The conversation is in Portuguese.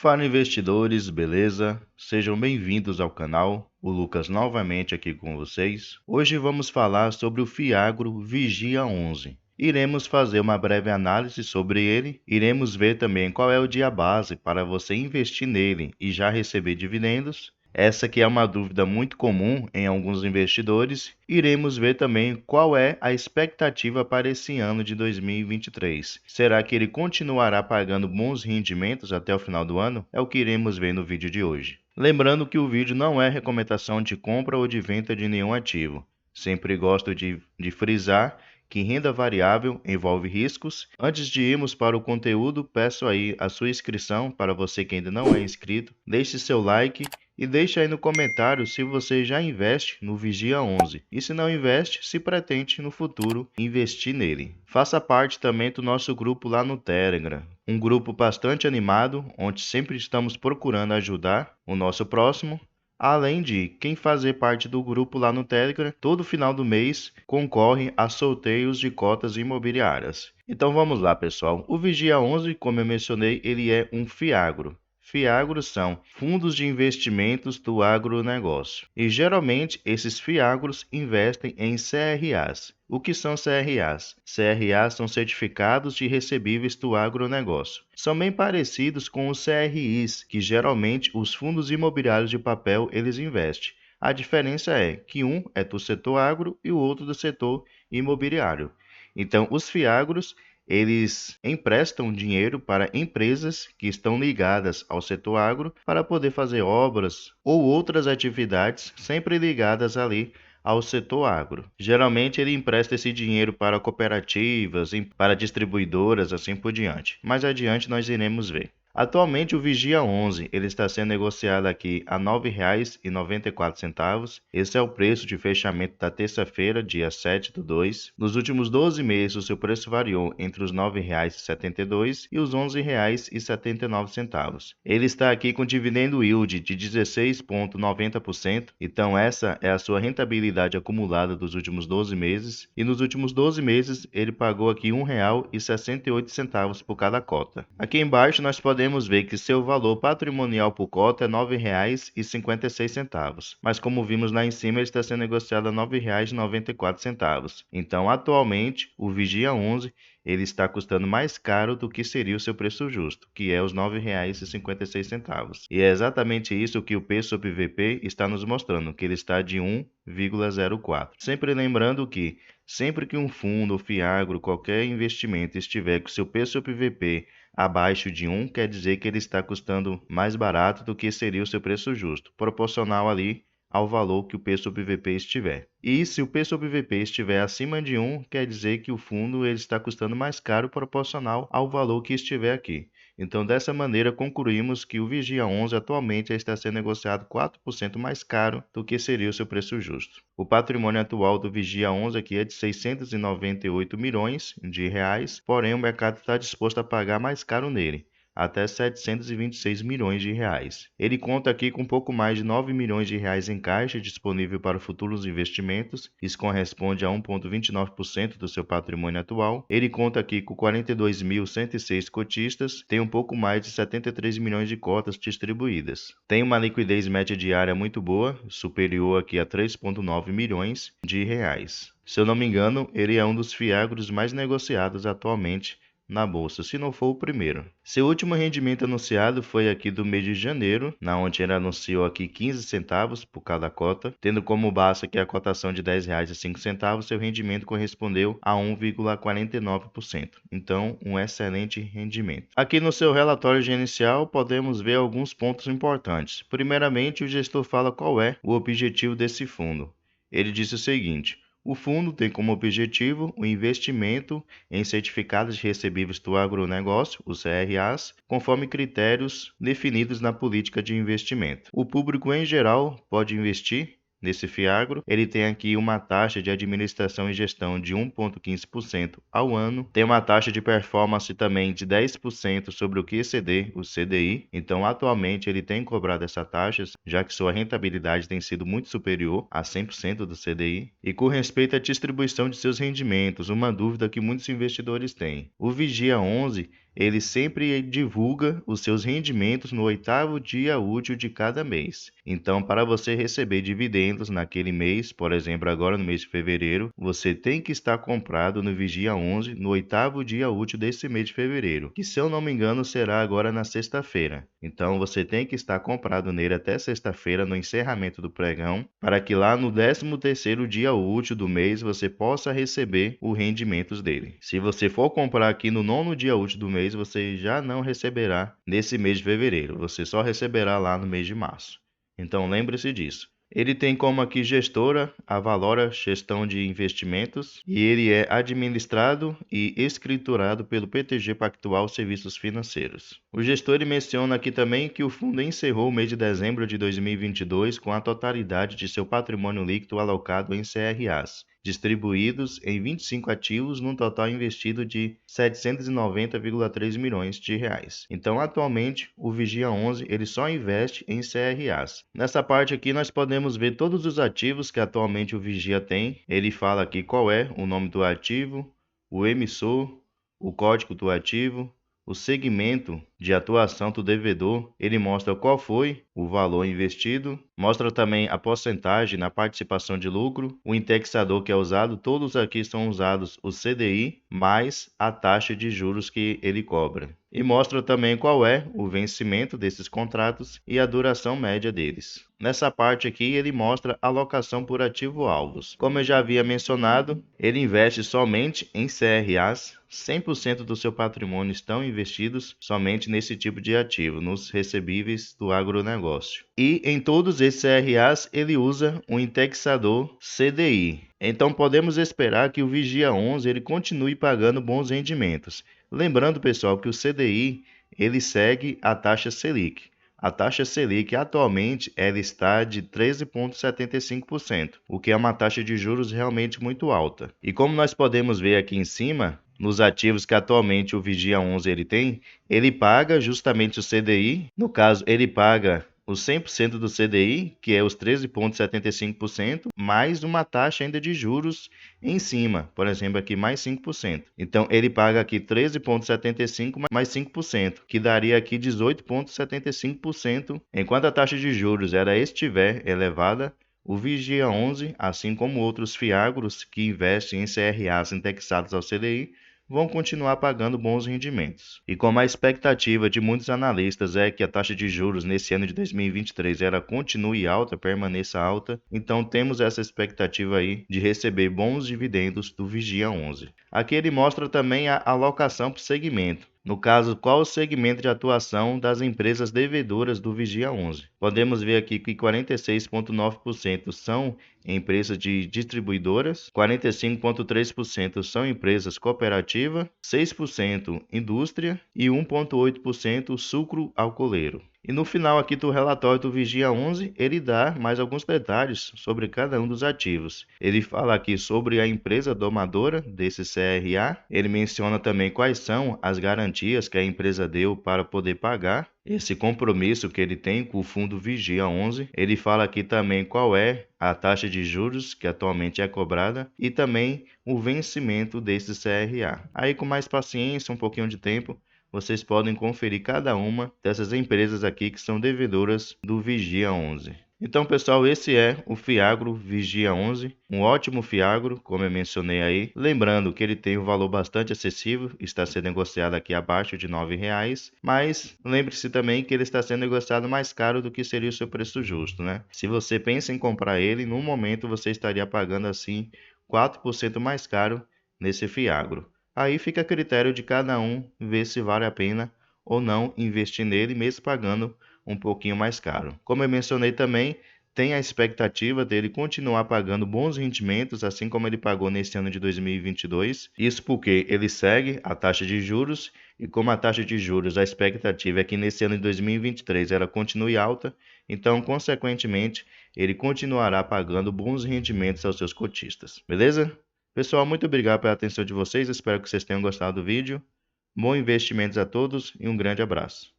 Fala investidores, beleza? Sejam bem-vindos ao canal, o Lucas novamente aqui com vocês. Hoje vamos falar sobre o Fiagro Vigia 11. Iremos fazer uma breve análise sobre ele, iremos ver também qual é o dia base para você investir nele e já receber dividendos. Essa que é uma dúvida muito comum em alguns investidores. Iremos ver também qual é a expectativa para esse ano de 2023. Será que ele continuará pagando bons rendimentos até o final do ano? É o que iremos ver no vídeo de hoje. Lembrando que o vídeo não é recomendação de compra ou de venda de nenhum ativo. Sempre gosto de frisar que renda variável envolve riscos. Antes de irmos para o conteúdo, peço aí a sua inscrição para você que ainda não é inscrito. Deixe seu like e deixe aí no comentário se você já investe no Vigia 11 e se não investe, se pretende no futuro investir nele. Faça parte também do nosso grupo lá no Telegram, um grupo bastante animado, onde sempre estamos procurando ajudar o nosso próximo. Além de quem fazer parte do grupo lá no Telegram, todo final do mês concorre a sorteios de cotas imobiliárias. Então vamos lá, pessoal. O Vigia 11, como eu mencionei, ele é um Fiagro. Fiagros são fundos de investimentos do agronegócio. E geralmente esses fiagros investem em CRAs. O que são CRAs? CRAs são certificados de recebíveis do agronegócio. São bem parecidos com os CRIs, que geralmente os fundos imobiliários de papel eles investem. A diferença é que um é do setor agro e o outro do setor imobiliário. Então, os fiagros eles emprestam dinheiro para empresas que estão ligadas ao setor agro para poder fazer obras ou outras atividades sempre ligadas ali ao setor agro. Geralmente ele empresta esse dinheiro para cooperativas, para distribuidoras, assim por diante. Mais adiante nós iremos ver. Atualmente o Vigia 11 ele está sendo negociado aqui a R$ 9,94. Esse é o preço de fechamento da terça-feira, dia 7/2. Nos últimos 12 meses o seu preço variou entre os R$ 9,72 e os R$ 11,79. Ele está aqui com dividendo yield de 16,90%. Então essa é a sua rentabilidade acumulada dos últimos 12 meses. E nos últimos 12 meses ele pagou aqui R$ 1,68 por cada cota. Aqui embaixo nós podemos ver que seu valor patrimonial por cota é R$ 9,56, mas como vimos lá em cima, ele está sendo negociado a R$ 9,94. Então, atualmente, o Vigia 11 ele está custando mais caro do que seria o seu preço justo, que é os R$ 9,56. E é exatamente isso que o P sobre VP está nos mostrando, que ele está de 1,04. Sempre lembrando que sempre que um fundo ou fiagro, qualquer investimento estiver com seu P sobre VP abaixo de 1, quer dizer que ele está custando mais barato do que seria o seu preço justo, proporcional ali ao valor que o P sobre VP estiver. E se o P sobre VP estiver acima de 1, quer dizer que o fundo ele está custando mais caro proporcional ao valor que estiver aqui. Então, dessa maneira, concluímos que o Vigia 11 atualmente está sendo negociado 4% mais caro do que seria o seu preço justo. O patrimônio atual do Vigia 11 aqui é de 698 milhões de reais, porém o mercado está disposto a pagar mais caro nele, até 726 milhões de reais. Ele conta aqui com um pouco mais de 9 milhões de reais em caixa disponível para futuros investimentos, isso corresponde a 1,29% do seu patrimônio atual. Ele conta aqui com 42.106 cotistas, tem um pouco mais de 73 milhões de cotas distribuídas. Tem uma liquidez média diária muito boa, superior aqui a 3,9 milhões de reais. Se eu não me engano, ele é um dos fiagros mais negociados atualmente na bolsa, se não for o primeiro. Seu último rendimento anunciado foi aqui do mês de janeiro, na onde ele anunciou aqui 15 centavos por cada cota, tendo como base aqui a cotação de R$ 10,05, seu rendimento correspondeu a 1,49%. Então, um excelente rendimento. Aqui no seu relatório gerencial podemos ver alguns pontos importantes. Primeiramente, o gestor fala qual é o objetivo desse fundo. Ele disse o seguinte: o fundo tem como objetivo o investimento em certificados de recebíveis do agronegócio, os CRAs, conforme critérios definidos na política de investimento. O público em geral pode investir nesse fiagro. Ele tem aqui uma taxa de administração e gestão de 1,15% ao ano. Tem uma taxa de performance também de 10% sobre o que exceder o CDI. Então, atualmente, ele tem cobrado essa taxa, já que sua rentabilidade tem sido muito superior a 100% do CDI. E com respeito à distribuição de seus rendimentos, uma dúvida que muitos investidores têm. O Vigia 11 ele sempre divulga os seus rendimentos no 8º dia útil de cada mês. Então, para você receber dividendos naquele mês, por exemplo, agora no mês de fevereiro, você tem que estar comprado no Vigia 11, no 8º dia útil desse mês de fevereiro, que, se eu não me engano, será agora na sexta-feira. Então, você tem que estar comprado nele até sexta-feira, no encerramento do pregão, para que lá no 13º dia útil do mês você possa receber os rendimentos dele. Se você for comprar aqui no 9º dia útil do mês, você já não receberá nesse mês de fevereiro, você só receberá lá no mês de março. Então lembre-se disso. Ele tem como aqui gestora a Valora Gestão de Investimentos e ele é administrado e escriturado pelo PTG Pactual Serviços Financeiros. O gestor ele menciona aqui também que o fundo encerrou o mês de dezembro de 2022 com a totalidade de seu patrimônio líquido alocado em CRAs, distribuídos em 25 ativos, num total investido de 790,3 milhões de reais. Então, atualmente, o Vigia 11 ele só investe em CRAs. Nessa parte aqui, nós podemos ver todos os ativos que atualmente o Vigia tem. Ele fala aqui qual é o nome do ativo, o emissor, o código do ativo, o segmento de atuação do devedor, ele mostra qual foi o valor investido, mostra também a porcentagem na participação de lucro, o indexador que é usado, todos aqui são usados o CDI mais a taxa de juros que ele cobra. E mostra também qual é o vencimento desses contratos e a duração média deles. Nessa parte aqui ele mostra a alocação por ativo-alvos. Como eu já havia mencionado, ele investe somente em CRAs, 100% do seu patrimônio estão investidos somente nesse tipo de ativo, nos recebíveis do agronegócio. E em todos esses CRAs ele usa um indexador CDI. Então podemos esperar que o Vigia 11 ele continue pagando bons rendimentos. Lembrando, pessoal, que o CDI ele segue a taxa Selic. A taxa Selic atualmente ela está de 13,75%, o que é uma taxa de juros realmente muito alta. E como nós podemos ver aqui em cima, nos ativos que atualmente o Vigia 11 ele tem, ele paga justamente o CDI, no caso ele paga os 100% do CDI, que é os 13,75%, mais uma taxa ainda de juros em cima, por exemplo, aqui mais 5%. Então, ele paga aqui 13,75% mais 5%, que daria aqui 18,75%, enquanto a taxa de juros ela estiver elevada. O Vigia 11, assim como outros fiagros que investem em CRAs indexados ao CDI, vão continuar pagando bons rendimentos. E como a expectativa de muitos analistas é que a taxa de juros nesse ano de 2023 ela continue alta, permaneça alta, então temos essa expectativa aí de receber bons dividendos do Vigia 11. Aqui ele mostra também a alocação por segmento. No caso, qual o segmento de atuação das empresas devedoras do Vigia 11? Podemos ver aqui que 46,9% são empresas de distribuidoras, 45,3% são empresas cooperativas, 6% indústria e 1,8% sucro alcooleiro. E no final aqui do relatório do Vigia 11, ele dá mais alguns detalhes sobre cada um dos ativos. Ele fala aqui sobre a empresa domadora desse CRA, ele menciona também quais são as garantias que a empresa deu para poder pagar esse compromisso que ele tem com o fundo Vigia 11. Ele fala aqui também qual é a taxa de juros que atualmente é cobrada e também o vencimento desse CRA. Aí com mais paciência, um pouquinho de tempo, vocês podem conferir cada uma dessas empresas aqui que são devedoras do Vigia 11. Então, pessoal, esse é o Fiagro Vigia 11, um ótimo fiagro, como eu mencionei aí. Lembrando que ele tem um valor bastante acessível, está sendo negociado aqui abaixo de R$ 9,00, mas lembre-se também que ele está sendo negociado mais caro do que seria o seu preço justo, né? Se você pensa em comprar ele, no momento você estaria pagando assim 4% mais caro nesse fiagro. Aí fica a critério de cada um ver se vale a pena ou não investir nele, mesmo pagando um pouquinho mais caro. Como eu mencionei também, tem a expectativa dele continuar pagando bons rendimentos, assim como ele pagou nesse ano de 2022. Isso porque ele segue a taxa de juros, e como a taxa de juros, a expectativa é que nesse ano de 2023 ela continue alta, então, consequentemente, ele continuará pagando bons rendimentos aos seus cotistas. Beleza? Pessoal, muito obrigado pela atenção de vocês, espero que vocês tenham gostado do vídeo. Bons investimentos a todos e um grande abraço.